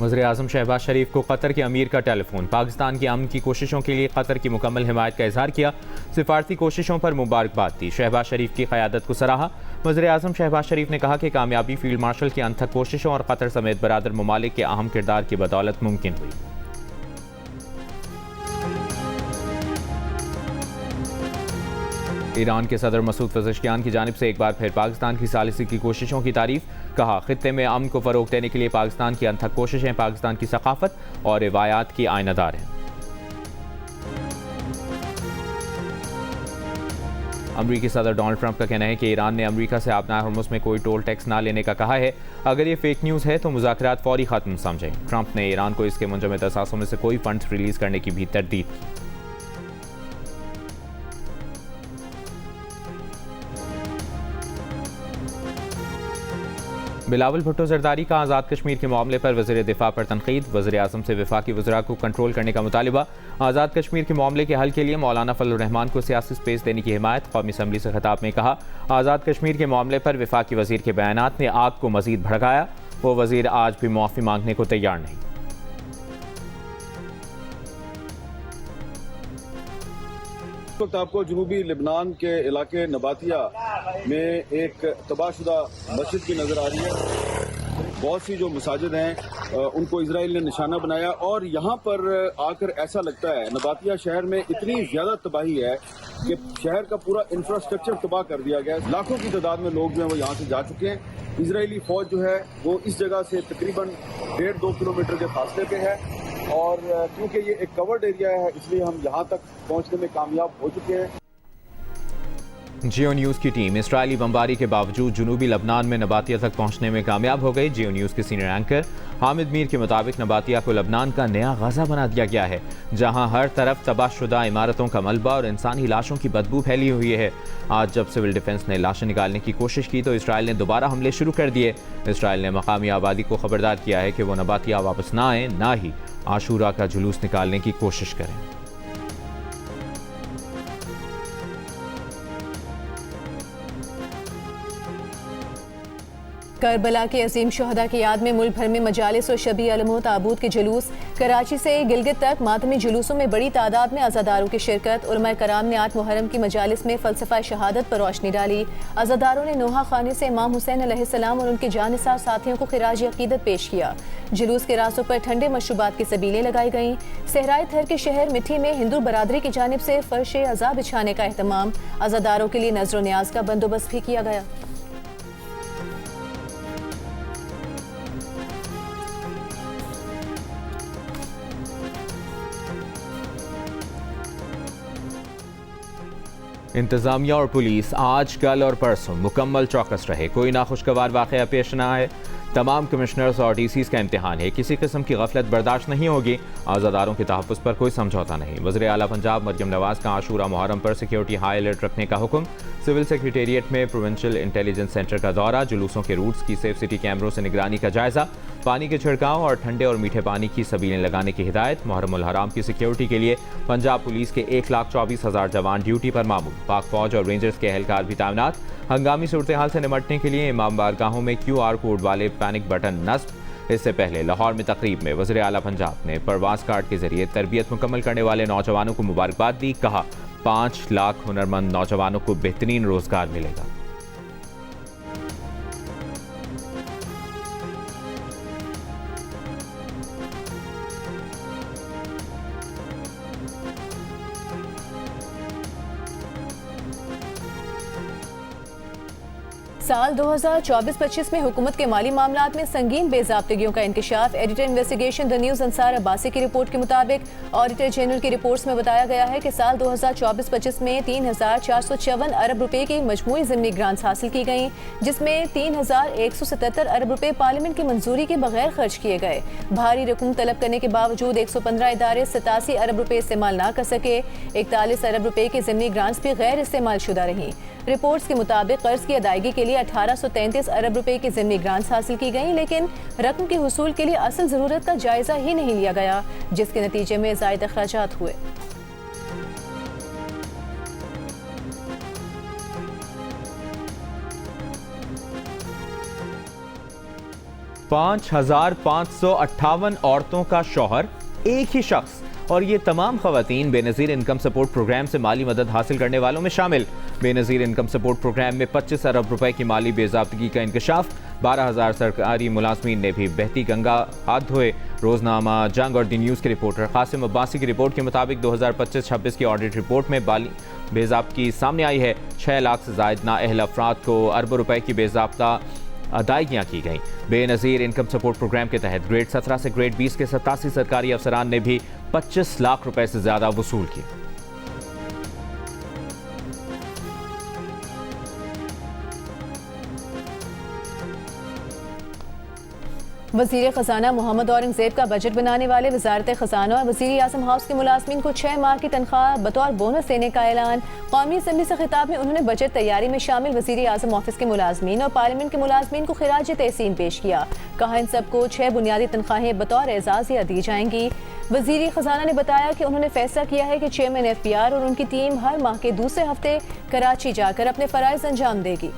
वज़ीर-ए-आज़म शहबाज शरीफ को कतर के अमीर का टेलीफोन। पाकिस्तान की अमन की कोशिशों के लिए कतर की मुकम्मल हिमायत का इजहार किया। सिफारती कोशिशों पर मुबारकबाद दी। शहबाज शरीफ की क़यादत को सराहा। वज़ीर-ए-आज़म शहबाज शरीफ ने कहा कि कामयाबी फील्ड मार्शल की अनथक कोशिशों और कतर समेत बरादर ममालिक के अहम किरदार की बदौलत मुमकिन हुई। ईरान के सदर मसूद पज़ेश्कियान की जानिब से एक बार फिर पाकिस्तान की सालिसी की कोशिशों की तारीफ। कहा, खित्ते में अमन को फ़रोग़ देने के लिए पाकिस्तान की अनथक कोशिशें पाकिस्तान की सकाफत और रिवायात की आयनादार हैं। अमरीकी सदर डोनाल्ड ट्रंप का कहना है कि ईरान ने अमरीका से आबनाए हॉर्मुज़ में कोई टोल टैक्स ना लेने का कहा है। अगर ये फेक न्यूज़ है तो मुज़ाकरात फौरी ख़त्म समझें। ट्रंप ने ईरान को इसके मुंजमद असासों में से कोई फंड रिलीज़ करने की भी तरदीद की। बिलावल भुट्टो जरदारी का आज़ाद कश्मीर के मामले पर वज़ीर दिफा पर तनकीद। वज़ीर-ए-आज़म से वफाकी वज़रा को कंट्रोल करने का मुतालिबा। आज़ाद कश्मीर के मामले के हल के लिए मौलाना फजल रहमान को सियासी स्पेस देने की हिमायत। कौमी असम्बली से खिताब में कहा, आज़ाद कश्मीर के मामले पर वफाकी वज़ीर के बयानात ने आग को मज़ीद भड़काया। वो वज़ीर आज भी मुआफ़ी मांगने को तैयार नहीं। वक्त आपको जनूबी लिबनान के इलाके नबातिया में एक तबाहशुदा मस्जिद भी नजर आ रही है। बहुत सी जो मसाजिद हैं उनको इजराइल ने निशाना बनाया और यहाँ पर आकर ऐसा लगता है नबातिया शहर में इतनी ज्यादा तबाही है कि शहर का पूरा इंफ्रास्ट्रक्चर तबाह कर दिया गया है। लाखों की तादाद में लोग जो है वो यहाँ से जा चुके हैं। इजरायली फौज जो है वो इस जगह से तकरीबन 1.5-2 किलोमीटर के फासले पे है और क्योंकि ये एक कवर्ड एरिया है इसलिए हम यहाँ तक पहुँचने में कामयाब हो चुके हैं। जियो न्यूज़ की टीम इसराइली बमबारी के बावजूद जनूबी लबनान में नबातिया तक पहुंचने में कामयाब हो गई। जियो न्यूज़ के सीनियर एंकर हामिद मीर के मुताबिक नबातिया को लबनान का नया गाजा बना दिया गया है, जहां हर तरफ तबाहशुदा इमारतों का मलबा और इंसानी लाशों की बदबू फैली हुई है। आज जब सिविल डिफेंस ने लाशें निकालने की कोशिश की तो इसराइल ने दोबारा हमले शुरू कर दिए। इसराइल ने मकामी आबादी को खबरदार किया है कि वो नबातिया वापस ना आए, ना ही आशूरा का जुलूस निकालने की कोशिश करें। करबला के अजीम शहदा की याद में मुल्क भर में मजालिस और शबी अलमो ताबूत के जुलूस। कराची से गिलगित तक मातमी जुलूसों में बड़ी तादाद में अज़ादारों की शिरकत। उलमा कराम ने 8 मुहर्रम की मजालिस में फ़लसफ़ा शहादत पर रोशनी डाली। अज़ादारों ने नोहा खाने से इमाम हुसैन अलैहिस्सलाम और उनके जानिसार साथियों को खिराज अक़ीदत पेश किया। जुलूस के रास्तों पर ठंडे मशरूबात की सबीलें लगाई गईं। सहराई थर के शहर मिठी में हिंदू बरादरी की जानिब से फ़र्श अज़ा बिछाने का एहतमाम। अज़ादारों के लिए नज़र न्याज का बंदोबस्त भी किया गया। इंतजामिया और पुलिस आज, कल और परसों मुकम्मल चौकस रहे। कोई नाखुशगवार वाक़या पेश न आए। तमाम कमिश्नर्स और डीसीज का इम्तिहान है। किसी किस्म की गफलत बर्दाश्त नहीं होगी। आज़ादारों के तहफ़्फ़ुज़ पर कोई समझौता नहीं। वज़ीर आला पंजाब मरियम नवाज का आशूरा मुहर्रम पर सिक्योरिटी हाई अलर्ट रखने का हुक्म। सिविल सेक्रेटेरिएट में प्रोविंशियल इंटेलिजेंस सेंटर का दौरा। जुलूसों के रूट्स की सेफ सिटी कैमरों से निगरानी का जायजा। पानी के छिड़काव और ठंडे और मीठे पानी की सबीलें लगाने की हिदायत। मुहर्रम उल हराम की सिक्योरिटी के लिए पंजाब पुलिस के 1,24,000 जवान ड्यूटी पर मामूल। पाक फौज और रेंजर्स के एहलकार भी तैनात। हंगामी सूरत हाल से निमटने के लिए इमाम बारगाहों में QR कोड वाले पैनिक बटन नस्ब। इससे पहले लाहौर में तकरीब में वज़ीर आला पंजाब ने परवाज़ कार्ड के जरिए तरबियत मुकम्मल करने वाले नौजवानों को मुबारकबाद दी। कहा, 5 लाख हुनरमंद नौजवानों को बेहतरीन रोजगार मिलेगा। साल 2024-25 में हुकूमत के माली मामलात में संगीन बेज़ाब्तगियों का इंकशाफ। Editor investigation the news Ansar Abbasi की रिपोर्ट के मुताबिक ऑडिटर जनरल की रिपोर्ट्स में बताया गया है कि साल 2024-25 में 3,454 अरब रुपए की मजमूई ज़िमनी ग्रांट्स हासिल की गई, जिसमें 3,177 अरब रुपए पार्लियामेंट की मंजूरी के बगैर खर्च किए गए। भारी रकम तलब करने के बावजूद 115 इदारे 87 अरब रुपए इस्तेमाल ना कर सके। 41 अरब रुपए की ज़िमनी ग्रांट्स भी गैर इस्तेमाल शुदा रहीं। रिपोर्ट्स के मुताबिक कर्ज की अदायगी के लिए 1833 अरब रुपए की ज़िमनी ग्रांट्स हासिल की गई, लेकिन रकम के हुसूल के लिए असल ज़रूरत का जायजा ही नहीं लिया गया, जिसके नतीजे में ज़ायद अखराजात हुए। 5,558 औरतों का शौहर एक ही शख्स, और ये तमाम खवातीन बेनज़ीर इनकम सपोर्ट प्रोग्राम से माली मदद हासिल करने वालों में शामिल। बेनज़ीर इनकम सपोर्ट प्रोग्राम में 25 अरब रुपए की माली बेज़ाब्तगी का इंकशाफ। 12,000 सरकारी मुलाजमीन ने भी बहती गंगा हाथ धोए। रोजनामा जंग और दी न्यूज़ के रिपोर्टर कासिम अब्बासी की रिपोर्ट के मुताबिक 2025-26 की ऑडिट रिपोर्ट में बेज़ाब्तगी सामने आई है। 6 लाख से ज़ायद नाअहल अफराद को अरबों रुपए की बेज़ाब्ता अदायगियाँ की गईं। बेनज़ीर इनकम सपोर्ट प्रोग्राम के तहत ग्रेड 17 से ग्रेड 20 के 87 सरकारी अफसरान ने भी 25 लाख रुपए से ज़्यादा वसूल किए। वज़ीर ख़ज़ाना मोहम्मद औरंगज़ेब का बजट बनाने वाले वज़ारत ख़ज़ाना और वज़ीर आज़म हाउस के मुलाज़मीन को 6 माह की तनख्वाह बतौर बोनस देने का ऐलान। कौमी असम्बली से खिताब में उन्होंने बजट तैयारी में शामिल वज़ीर आज़म ऑफिस के मुलाज़मीन और पार्लियामेंट के मुलाज़मीन को खिराज तहसीन पेश किया। कहा इन सबको 6 बुनियादी तनख्वाहें बतौर एजाज़िया दी जाएंगी। वज़ीर ख़ज़ाना ने बताया कि उन्होंने फैसला किया है कि चेयरमैन FPR और उनकी टीम हर माह के दूसरे हफ्ते कराची जाकर अपने फ़राइज़ अंजाम देगी।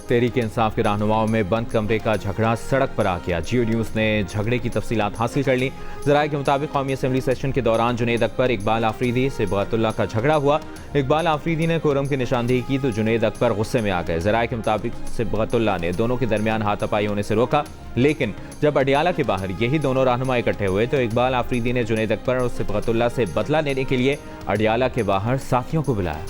तहरीक इंसाफ के रहनुमाओं में बंद कमरे का झगड़ा सड़क पर आ गया। जियो न्यूज़ ने झगड़े की तफसीलात हासिल कर ली। ज़राए के मुताबिक कौमी असम्बली सेशन के दौरान जुनैद अकबर, इकबाल आफरीदी से सिबगतुल्लाह का झगड़ा हुआ। इकबाल आफरीदी ने कोरम की निशानदेही की तो जुनैद अकबर गुस्से में आ गए। ज़राए के मुताबिक सिबगतुल्लाह ने दोनों के दरमियान हाथापाई होने से रोका, लेकिन जब अडियाला के बाहर यही दोनों रहनुमा इकट्ठे हुए तो इकबाल आफरीदी ने जुनैद अकबर और सिबगतुल्लाह से बदला लेने के लिए अडियाला के बाहर साथियों को बुलाया।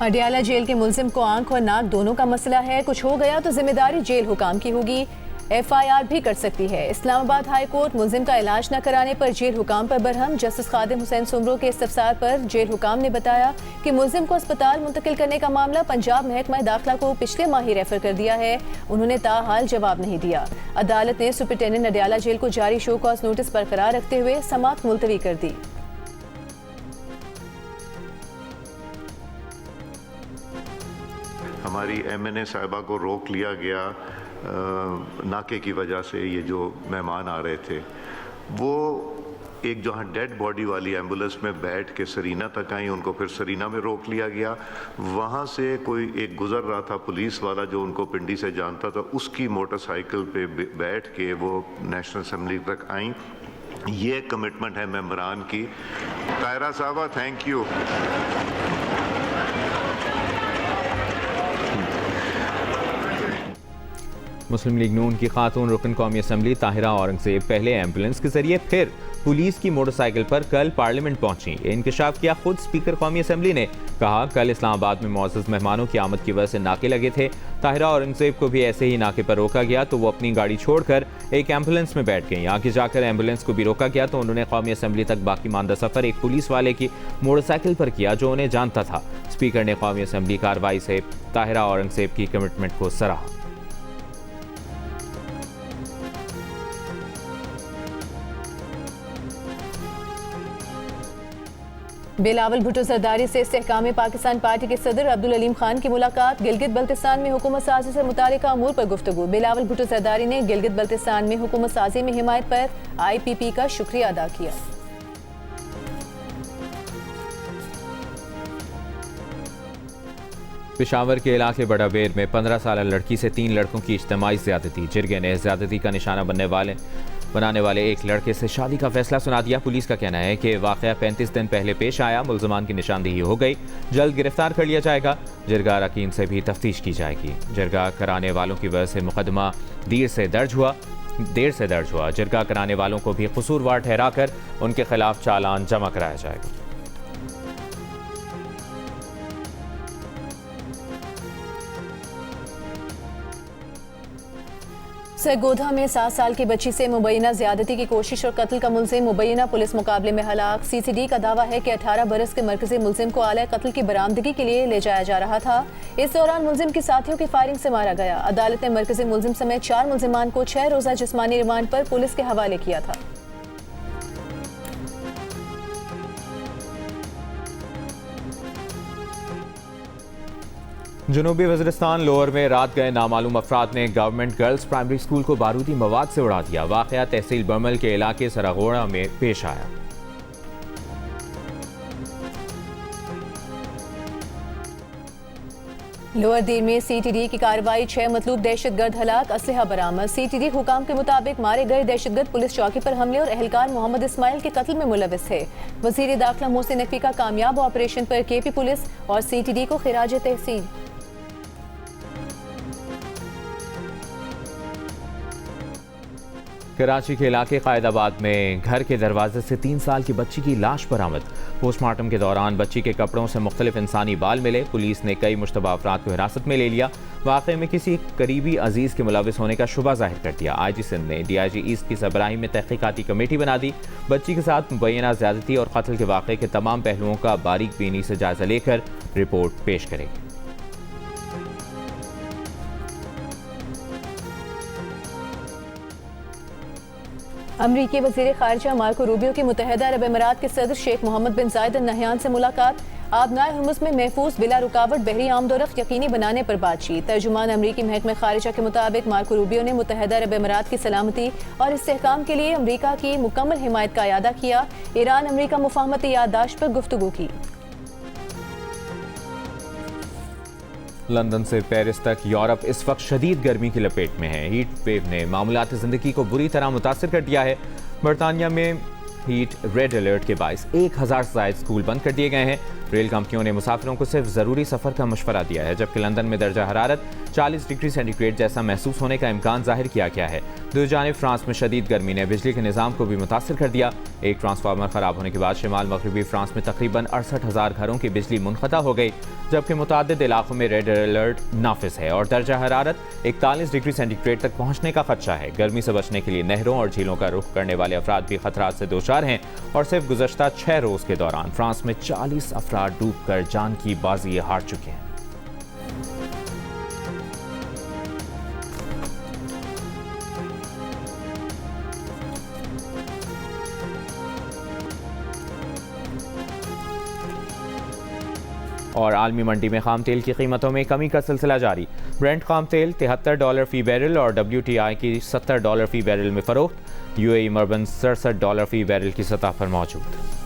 अडियाला जेल के मुल्जिम को आंख और नाक दोनों का मसला है। कुछ हो गया तो जिम्मेदारी जेल हुकाम की होगी। FIR भी कर सकती है। इस्लामाबाद हाई कोर्ट मुल्जिम का इलाज न कराने पर जेल हुकाम पर बरहम। जस्टिस खादिम हुसैन सुमरो के इस्तफसार पर जेल हुकाम ने बताया कि मुल्जिम को अस्पताल मुंतकिल करने का मामला पंजाब महकमा दाखिला को पिछले माह ही रेफर कर दिया है। उन्होंने ताहाल जवाब नहीं दिया। अदालत ने सुपरिटेंडेंट अडियाला जेल को जारी शो कॉज नोटिस बरकरार रखते हुए समाअत मुलतवी कर दी। हमारी MNA साहिबा को रोक लिया गया नाके की वजह से। ये जो मेहमान आ रहे थे वो एक जहाँ डेड बॉडी वाली एम्बुलेंस में बैठ के सरीना तक आई, उनको फिर सरीना में रोक लिया गया। वहाँ से कोई एक गुज़र रहा था पुलिस वाला जो उनको पिंडी से जानता था, उसकी मोटरसाइकिल पे बैठ के वो नेशनल असम्बली तक आई। ये कमिटमेंट है मेंबरान की। तायरा साहबा, थैंक यू। मुस्लिम लीग नून की खातून रुकन कौमी असम्बली ताहिरा औरंगज़ेब पहले एम्बुलेंस के जरिए फिर पुलिस की मोटरसाइकिल पर कल पार्लियामेंट पहुंची। इंकशाफ किया खुद स्पीकर कौमी असम्बली ने। कहा कल इस्लामाबाद में मौजूद मेहमानों की आमद की वजह से नाके लगे थे। ताहिरा औरंगज़ेब को भी ऐसे ही नाके पर रोका गया तो वो अपनी गाड़ी छोड़कर एक एम्बुलेंस में बैठ गई। आगे जाकर एम्बुलेंस को भी रोका गया तो उन्होंने कौमी असम्बली तक बाकी मानदा सफ़र एक पुलिस वाले की मोटरसाइकिल पर किया जो उन्हें जानता था। स्पीकर ने कौमी असम्बली कार्रवाई से ताहिरा औरंगज़ेब की कमिटमेंट को सराहा। बिलावल भुट्टो जरदारी से इस्तेहकाम पाकिस्तान पार्टी के सदर अब्दुल अलीम खान की मुलाकात। गिलगित बल्तिस्तान में हुकूमत साजी से मुतालिका अमूर पर गुफ्तगू। बिलावल भुट्टो जरदारी ने गिलगित बल्तिस्तान में हुकूमत साजी में हिमायत पर IPP का शुक्रिया अदा किया। पेशावर के इलाके बड़ाबेर में 15 साल लड़की से 3 लड़कों की इज्तिमाई ज़्यादती। जिरगे ने ज़्यादती का निशाना बनाने वाले एक लड़के से शादी का फैसला सुना दिया। पुलिस का कहना है कि वाक़या 35 दिन पहले पेश आया। मुल्ज़मान की निशानदेही हो गई, जल्द गिरफ्तार कर लिया जाएगा। जिरगा अरकान से भी तफ्तीश की जाएगी। जिरगा कराने वालों की वजह से मुकदमा देर से दर्ज हुआ। जिरगा कराने वालों को भी कसूरवार ठहराकर उनके खिलाफ चालान जमा कराया जाएगा। सरगोधा में 7 साल की बच्ची से मुबैना ज्यादती की कोशिश और कत्ल का मुलजिम मुबैना पुलिस मुकाबले में हलाक। CCD का दावा है कि 18 बरस के मरकजी मुलजिम को आला कत्ल की बरामदगी के लिए ले जाया जा रहा था। इस दौरान मुलजिम की साथियों की फायरिंग से मारा गया। अदालत ने मरकजी मुलजिम समेत 4 मुलजिमान को 6 रोजा जिस्मानी रिमांड पर पुलिस के हवाले किया था। जनूबी वज़ीरिस्तान लोअर में रात गए नामालूम अफराद ने गवर्नमेंट गर्ल्स प्राइमरी स्कूल को बारूदी मवाद से उड़ा दिया। वाक़या तहसील बर्मल के इलाके सरागोड़ा में पेश आया। लोअर दीर में CTD की कार्रवाई, 6 मतलूब दहशतगर्द हलाक, असलहा बरामद। CTD हुकाम के मुताबिक मारे गए दहशतगर्द पुलिस चौकी पर हमले और एहलकार मोहम्मद इस्माइल के कत्ल में मुलविस थे। वज़ीर दाखिला मोहसिन नकवी का कामयाब ऑपरेशन पर KP पुलिस और CTD को खिराज तहसीन। कराची के इलाके कायदाबाद में घर के दरवाजे से 3 साल की बच्ची की लाश बरामद। पोस्टमार्टम के दौरान बच्ची के कपड़ों से मुख्तलिफ इंसानी बाल मिले। पुलिस ने कई मुश्तबा अफराद को हिरासत में ले लिया। वाक़े में किसी करीबी अजीज़ के मुलविस होने का शुबा जाहिर कर दिया। IG सिंध ने DIG ईस्ट की सरबराही में तहकीकाती कमेटी बना दी। बच्ची के साथ मुबैना ज़्यादती और कत्ल के वाक़े के तमाम पहलुओं का बारीक बीनी से जायज़ा लेकर रिपोर्ट पेश करेगी। अमरीकी वज़ीर ख़ारिजा मार्को रूबियो की मुत्तहिदा अरब अमीरात के सदर शेख मोहम्मद बिन जायद अल नहयान से मुलाकात। आबनाए हुर्मुज़ में महफूज बिला रुकावट बहरी आमदोरफ्त यकीनी बनाने पर बातचीत। तर्जुमान अमरीकी महकमे ख़ारिजा के मुताबिक मार्को रूबियो ने मुत्तहिदा अरब अमीरात की सलामती और इस्तेहकाम के लिए अमरीका की मुकम्मल हिमायत का इयादा किया। ईरान अमरीका मुफाहमती याददाश्त पर गुफ्तगू की। लंदन से पेरिस तक यूरोप इस वक्त शदीद गर्मी की लपेट में है। हीट वेव ने मामूलात ज़िंदगी को बुरी तरह मुतासिर कर दिया है। बरतानिया में हीट रेड अलर्ट के बायस 1000 से ज़ायद स्कूल बंद कर दिए गए हैं। रेल कंपनियों ने मुसाफिरों को सिर्फ ज़रूरी सफ़र का मशवरा दिया है, जबकि लंदन में दर्जा हरारत 40 डिग्री सेंटीग्रेड जैसा महसूस होने का इम्कान जाहिर किया गया है। दूसरी जानिब फ्रांस में शदीद गर्मी ने बिजली के निज़ाम को भी मुतासिर कर दिया। एक ट्रांसफार्मर ख़राब होने के बाद शिमाल मगरबी फ्रांस में तकरीबन 68,000 घरों की बिजली मुनक़ता हो गई, जबकि मुतादिद इलाकों में रेड अलर्ट नाफिज है और दर्जा हरारत 41 डिग्री सेंटीग्रेड तक पहुँचने का खदशा है। गर्मी से बचने के लिए नहरों और झीलों का रुख करने वाले अफराद भी खतरात से दोचार हैं और सिर्फ गुज़श्ता 6 रोज़ के दौरान फ्रांस में 40 अफराद डूब कर जान की बाजी हार चुके हैं। और आलमी मंडी में खाम तेल की कीमतों में कमी का सिलसिला जारी। ब्रेंट खाम तेल $73 फी बैरल और WTI की $70 फी बैरल में फ़रोख्त। UAE मर्बन $67 फी बैरल की सतह पर मौजूद।